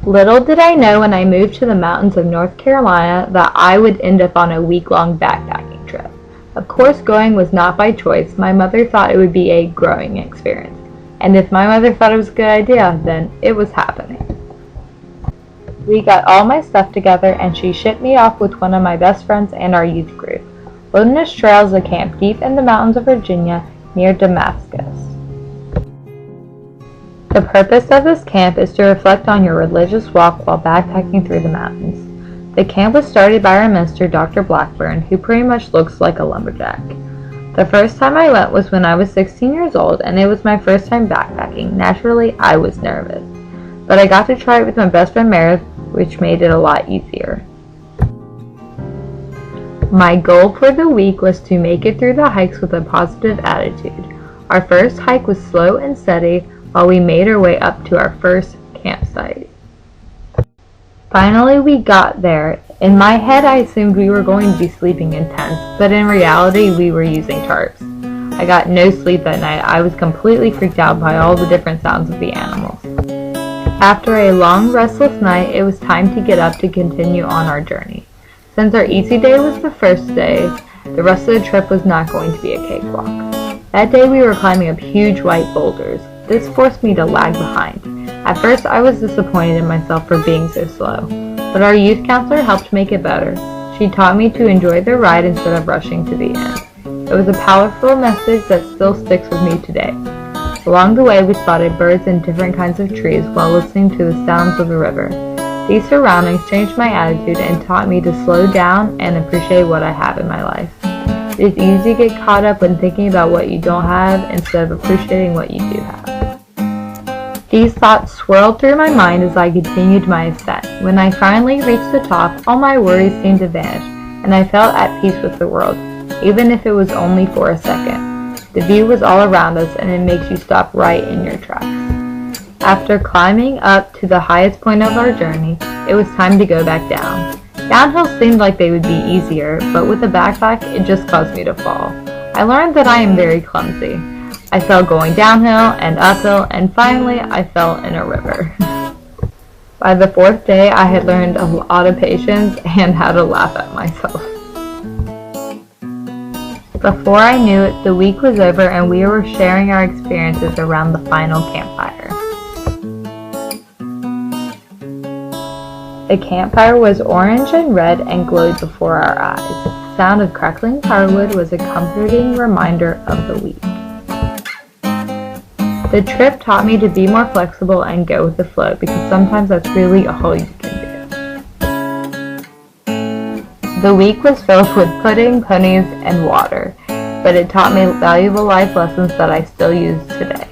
Little did I know when I moved to the mountains of North Carolina that I would end up on a week-long backpacking trip. Of course, going was not by choice. My mother thought it would be a growing experience. And if my mother thought it was a good idea, then it was happening. We got all my stuff together and she shipped me off with one of my best friends and our youth group. Wilderness Trail is a camp deep in the mountains of Virginia near Damascus. The purpose of this camp is to reflect on your religious walk while backpacking through the mountains. The camp was started by our minister, Dr. Blackburn, who pretty much looks like a lumberjack. The first time I went was when I was 16 years old, and it was my first time backpacking. Naturally, I was nervous, but I got to try it with my best friend Meredith, which made it a lot easier. My goal for the week was to make it through the hikes with a positive attitude. Our first hike was slow and steady while we made our way up to our first campsite. Finally, we got there. In my head, I assumed we were going to be sleeping in tents, but in reality, we were using tarps. I got no sleep that night. I was completely freaked out by all the different sounds of the animals. After a long, restless night, it was time to get up to continue on our journey. Since our easy day was the first day, the rest of the trip was not going to be a cakewalk. That day we were climbing up huge white boulders. This forced me to lag behind. At first I was disappointed in myself for being so slow, but our youth counselor helped make it better. She taught me to enjoy the ride instead of rushing to the end. It was a powerful message that still sticks with me today. Along the way we spotted birds and different kinds of trees while listening to the sounds of the river. These surroundings changed my attitude and taught me to slow down and appreciate what I have in my life. It's easy to get caught up when thinking about what you don't have instead of appreciating what you do have. These thoughts swirled through my mind as I continued my ascent. When I finally reached the top, all my worries seemed to vanish, and I felt at peace with the world, even if it was only for a second. The view was all around us, and it makes you stop right in your tracks. After climbing up to the highest point of our journey, it was time to go back down. Downhills seemed like they would be easier, but with a backpack, it just caused me to fall. I learned that I am very clumsy. I fell going downhill and uphill, and finally I fell in a river. By the fourth day, I had learned a lot of patience and how to laugh at myself. Before I knew it, the week was over and we were sharing our experiences around the final campfire. The campfire was orange and red and glowed before our eyes. The sound of crackling firewood was a comforting reminder of the week. The trip taught me to be more flexible and go with the flow, because sometimes that's really all you can do. The week was filled with pudding, ponies, and water, but it taught me valuable life lessons that I still use today.